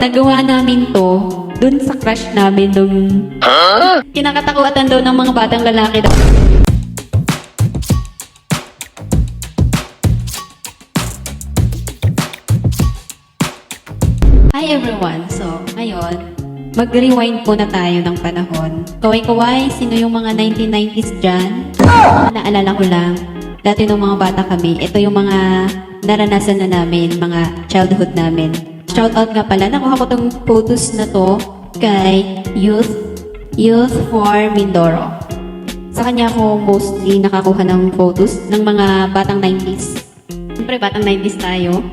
Nagawa namin to dun sa crush namin nung kinakatakutan daw ng mga batang lalaki daw. Hi everyone! So, ngayon, mag-rewind muna tayo ng panahon. Kaway-kaway, sino yung mga 1990s dyan? Naalala ko lang, dati nung mga bata kami, ito yung mga naranasan na namin, mga childhood namin. Shoutout nga pala, nakuha ko tong photos na to kay Youth for Mindoro. Sa kanya ako mostly nakakuha ng photos ng mga batang 90s. Siyempre, batang 90s tayo.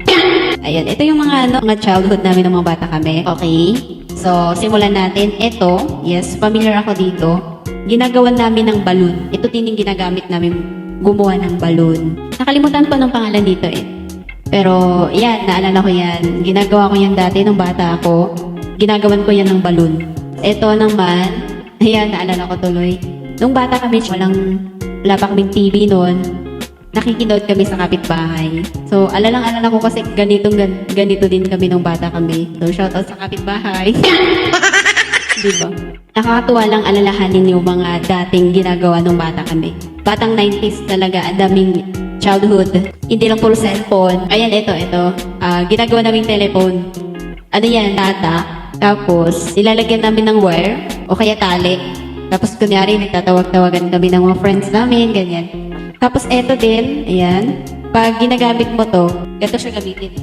Ayan, ito yung mga childhood namin ng mga bata kami. Okay? So, simulan natin. Ito, yes, familiar ako dito. Ginagawan namin ng balloon. Ito din yung ginagamit namin gumawa ng balloon. Nakalimutan ko ng pangalan dito eh. Pero, yan, naalala ko yan. Ginagawa ko yan dati nung bata ako. Ginagawan ko yan ng balloon. Ito naman, ayan, naalala ko tuloy. Nung bata kami, wala pa kaming TV noon. Nakikinood kami sa kapitbahay. So, alala ko kasi ganito din kami nung bata kami. So, shoutout sa kapitbahay. Diba? Nakakatuwa lang alalahanin yung mga dating ginagawa nung bata kami. Batang 90s talaga, ang daming childhood. Hindi lang puro cellphone. Ayan, ito. Ginagawa namin telephone. Ano yan? Data. Tapos, nilalagyan namin ng wire o kaya tali. Tapos, kunyari, nagtatawag-tawagan kami ng mga friends namin, ganyan. Tapos eto din, ayan. Pag ginagamit mo to, ganito siya gamitin.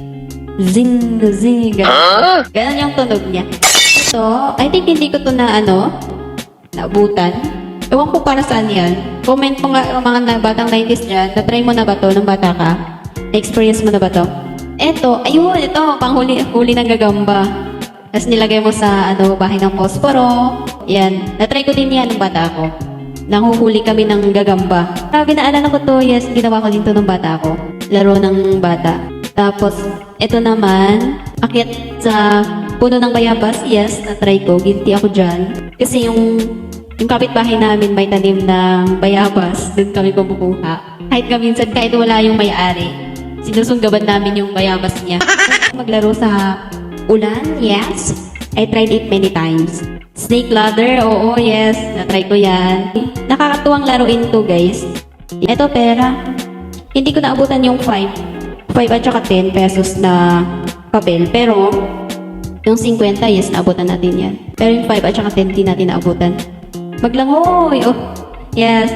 Zing, zing, gano'n. Ganon yung tunog niya. So, I think hindi ko to naabutan. Ewan ko para saan yan. Comment mo nga mga batang 90s dyan. Na-try mo na ba to nung bata ka? Na-experience mo na ba to? Eto, ayun, ito, panghuli ng gagamba. Tapos nilagay mo sa bahay ng posporo. Yan, na-try ko din yan nung bata ako. Nanghuhuli kami ng gagamba. Grabe, naalala ko to. Yes, ginawa ko din to nung bata ako. Laro ng bata. Tapos, ito naman, akyat sa puno ng bayabas. Yes, na-try ko. Guilty ako dyan. Kasi yung kapitbahay namin may tanim ng bayabas. Doon kami kumukuha. Kahit wala yung may-ari, sinusunggaban namin yung bayabas niya. Maglaro sa ulan, yes. I tried it many times. Snake ladder, oo, yes. Na-try ko yan. Nakakatuwang laruin to, guys. Ito, pera. Hindi ko naabutan yung 5 at saka 10 pesos na papel. Pero, yung 50, yes, naabutan natin yan. Pero yung 5 at saka 10, di natin naabutan. Maglangoy, oh. Yes.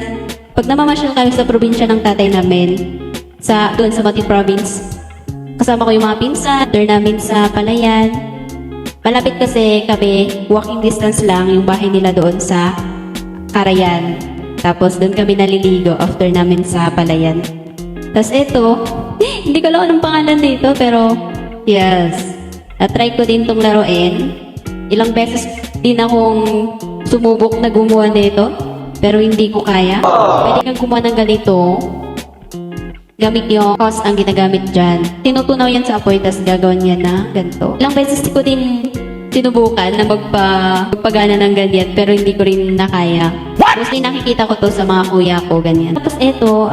Pag namamasyal kami sa probinsya ng tatay namin, doon sa Mati Province, kasama ko yung mga pinsan, door namin sa Palayan. Malapit kasi kami, walking distance lang yung bahay nila doon sa Carayan. Tapos doon kami naliligo after namin sa Palayan. Tapos ito, hindi ko alam anong pangalan dito, pero yes, na-try ko din tong laruin. Ilang beses din akong sumubok na gumawa nito, pero hindi ko kaya. Pwede kang gumawa ng ganito. Gamit yung cause ang ginagamit dyan. Tinutunaw yan sa apoy, tas gagawin yan na ganito. Ilang beses ko din sinubukan na magpagana ng ganyan, pero hindi ko rin nakaya. Mostly nakikita ko to sa mga kuya ko, ganyan. Tapos eto,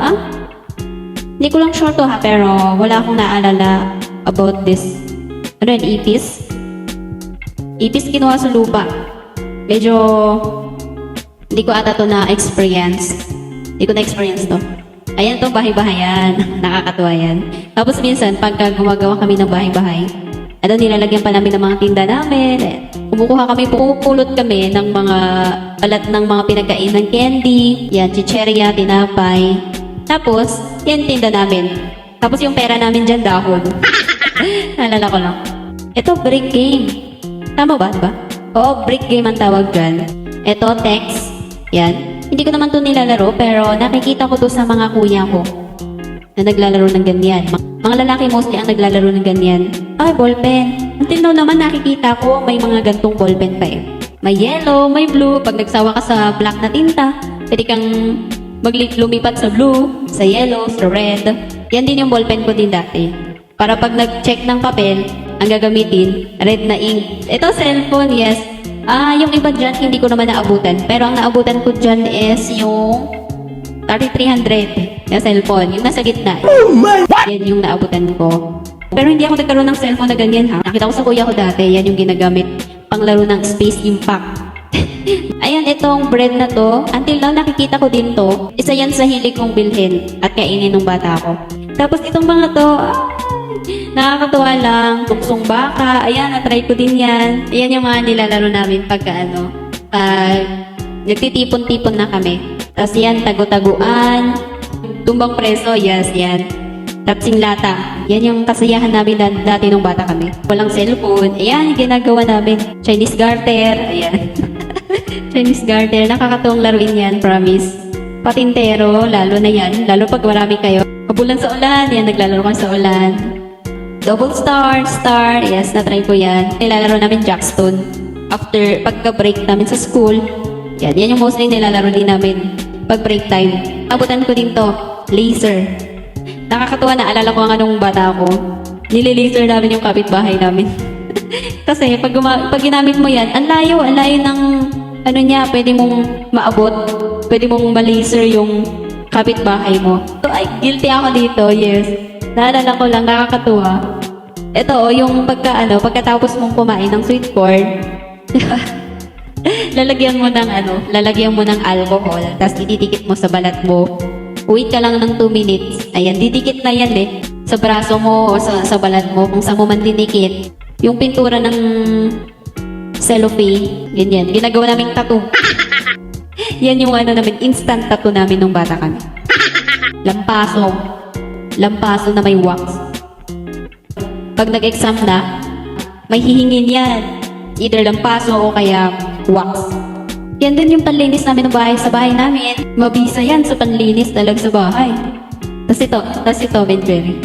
hindi ko lang sure to pero wala akong naalala about this. Ano yan, ipis? Ipis kinuha sa lupa. Medyo, hindi ko ata to na-experience. Hindi ko na-experience to. Ayan to, bahay-bahayan. Nakakatuwa yan. Tapos minsan, pagka gumagawa kami ng bahay-bahay, nilalagyan pa namin ng mga tinda namin. Kumukuha kami, pumupulot kami ng mga balat ng mga pinagkain ng candy. Yan, chicheria, tinapay. Tapos, yan tinda namin. Tapos yung pera namin dyan, dahon. Naalala ko lang. Ito, brick game. Tama ba? Oo, brick game ang tawag dyan. Ito, text. Yan. Hindi ko naman ito nilalaro, pero nakikita ko to sa mga kuya ko na naglalaro ng ganyan. Mga lalaki mostly ang naglalaro ng ganyan. Ay, ballpen. Until now naman nakikita ko may mga gantong ballpen pa eh. May yellow, may blue. Pag nagsawa ka sa black na tinta, pwede kang lumipat sa blue, sa yellow, sa red. Yan din yung ballpen ko din dati. Para pag nag-check ng papel, ang gagamitin, red na ink. Ito, cellphone, yes. Yung iba dyan, hindi ko naman naabutan. Pero ang naabutan ko dyan is yung 3300 na cellphone. Yung nasa gitna. Oh my! Yan yung naabutan ko. Pero hindi ako nagkaroon ng cellphone na ganyan ha. Nakita ko sa kuya ko dati, yan yung ginagamit panglaro ng Space Impact. Ayan, itong bread na to, until now nakikita ko din to. Isa yan sa hilig kong bilhin at kainin ng bata ko. Tapos itong mga to, nakakatuwa lang. Tuksong baka, ayan, na-try ko din yan. Ayan yung mga nilalaro namin pagka nagtitipon-tipon na kami. Tapos yan, tago-taguan, tumbang preso, yes, yan. Tapsing lata. Yan yung kasayahan namin dati nung bata kami. Walang cellphone. Ayan, yung ginagawa namin. Chinese garter. Ayan. Chinese garter. Nakakatuwang laruin yan, promise. Patintero, lalo na yan. Lalo pag marami kayo. Kabulan sa ulan. Yan, naglalaro ka sa ulan. Double star, star. Yes, na-try ko yan. Nilalaro namin Jackstone. After, pagka-break namin sa school. Yan yung mostly nilalaro din namin. Pag break time. Abutan ko din to. Laser. Nakakatuwa na alala ko ang anong bata ko. Nililaser namin yung kapitbahay namin. Kasi pag ginamit mo yan, ang layo ng ano niya, pwede mong maabot. Pwede mong ma-laser yung kapitbahay mo. So, ay, guilty ako dito, yes. Naalala ko lang, nakakatuwa. Ito, yung pagkatapos mong kumain ng sweet corn, lalagyan mo ng alcohol, tapos ididikit mo sa balat mo. Wait ka lang ng 2 minutes. Ayan, didikit na yan eh. Sa braso mo o sa balat mo, kung saan mo man dinikit. Yung pintura ng cellophane, ganyan. Ginagawa naming tattoo. Yan yung namin, instant tattoo namin nung bata kami. Lampaso. Lampaso na may wax. Pag nag-exam na, may hihingin yan. Either lampaso o kaya wax. Yan din yung panlinis namin ng bahay sa bahay namin. Mabisa yan sa panlinis talaga sa bahay. Tapos si Tom and Jerry.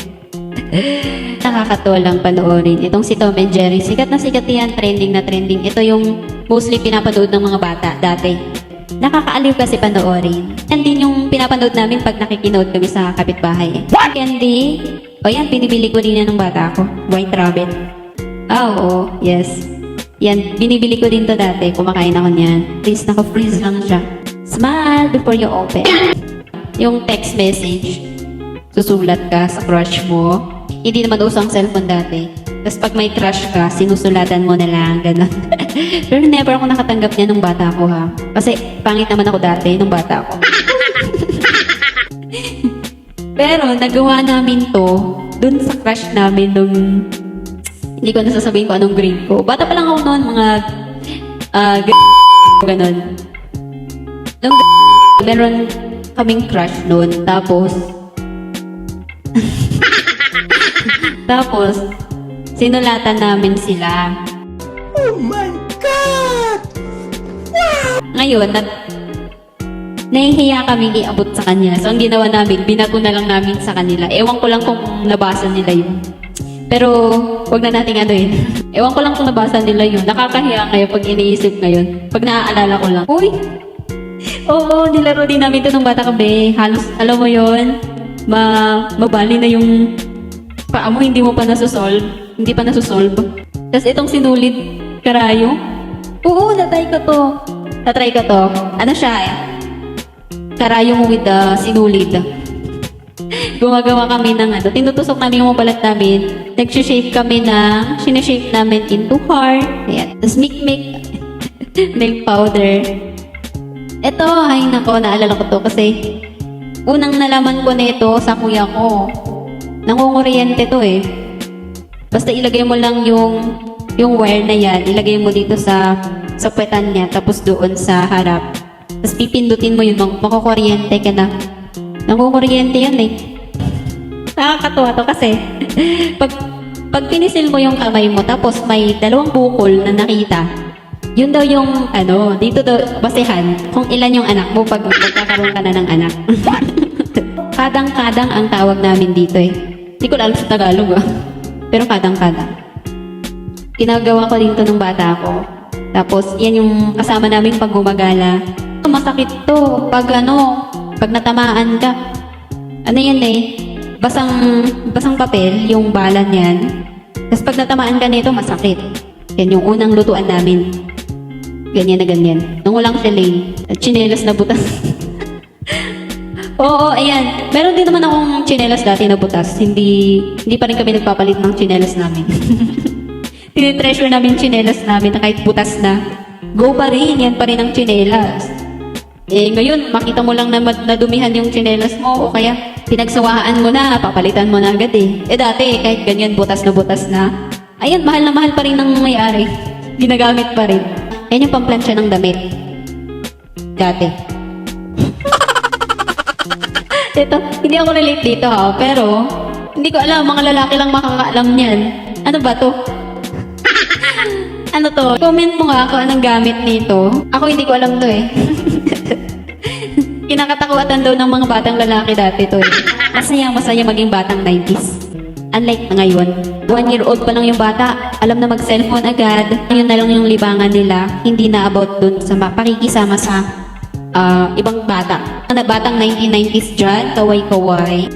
Nakakatuwa lang panoorin. Itong si Tom and Jerry, sikat na sikat yan, trending na trending. Ito yung mostly pinapanood ng mga bata dati. Nakakaaliw kasi panoorin. Yan din yung pinapanood namin pag nakikinood kami sa kapitbahay. Candy. O yan, pinibili ko din yan ng bata ko. White rabbit. Oo, yes. Yan, binibili ko din to dati. Kumakain ako niyan. Please, naka-freeze lang siya. Smile before you open. Yung text message, susulat ka sa crush mo. Hindi naman usang cellphone dati. Tapos pag may crush ka, sinusulatan mo na lang, gano'n. Pero never ako nakatanggap niya nung bata ko ha. Kasi pangit naman ako dati nung bata ko. Pero nagawa namin to dun sa crush namin nung hindi ko nasasabihin ko anong grade ko. Bata pa lang ako noon, mga ganon. Nung meron kaming crush noon. Tapos, sinulatan namin sila. Oh my God! Ngayon, nahihiya kaming iabot sa kanya. So, ang ginawa namin, binago na lang namin sa kanila. Ewan ko lang kung nabasa nila yun. Pero, wag na nating Ewan ko lang kung nabasa nila yun. Nakakahiya ngayon pag iniisip ngayon. Pag naaalala ko lang. Uy! Oo, nilaro din namin ito nung bata kami. Halos, alam mo yun, mabali na yung paa mo, hindi mo pa nasusolve. Hindi pa nasusolve. Tapos itong sinulid karayo. Oo, natry ko to. Ano siya eh? Karayo mo with the sinulid. Gumagawa kami ng tinutusok namin yung balat namin. Nag-shape kami sinashape namin into heart. Ayan. Tapos mikmik. Milk powder. Ito, ay nako, naalala ko to kasi unang nalaman ko nito sa kuya ko. Nangunguryente to eh. Basta ilagay mo lang yung wire na yan, ilagay mo dito sa puwetan niya, tapos doon sa harap. Tapos pipindutin mo yun, makukuryente ka na. Nangunguryente yan eh. Nakakatuwa to kasi pag pinisil mo yung kamay mo tapos may 2 bukol na nakita, yun daw yung dito daw basehan kung ilan yung anak mo pag magkakaroon ka na ng anak. Kadang-kadang ang tawag namin dito eh. Hindi ko alam sa Tagalog pero kadang-kadang. Ginagawa ko din to nung bata ko. Tapos yan yung kasama namin pag gumagala. Masakit to pag natamaan ka. Ano yan eh? Basang papel, yung bala niyan. Tapos pag natamaan ka nito, masakit. Yan yung unang lutuan namin. Ganyan na ganyan. Nung walang chalet, at chinelas na butas. Oo, ayan. Meron din naman akong tsinelas dati na butas. Hindi pa rin kami nagpapalit ng tsinelas namin. Tinitreasure namin yung tsinelas namin na kahit butas na. Go pa rin, yan pa rin ang tsinelas. Eh ngayon, makita mo lang na nadumihan yung tsinelas mo o kaya pinagsawaan mo na, papalitan mo na agad eh. Eh dati, kahit ganyan, butas na. Ayan, mahal na mahal pa rin ng may-ari. Ginagamit pa rin. Yan yung pamplansya ng damit. Dati. Ito, hindi ako relate dito ha, pero hindi ko alam, mga lalaki lang makakaalam niyan. Ano ba to? Ano to? Comment mo nga kung anong gamit nito. Ako hindi ko alam to eh. Kinakatakutan daw ng mga batang lalaki dati to eh. Masaya maging batang 90s. Unlike na ngayon, 1-year-old pa lang yung bata, alam na mag-cellphone agad. Yun na lang yung libangan nila, hindi na about dun sa pakikisama sa ibang bata. Batang 1990s dyan, kaway-kaway.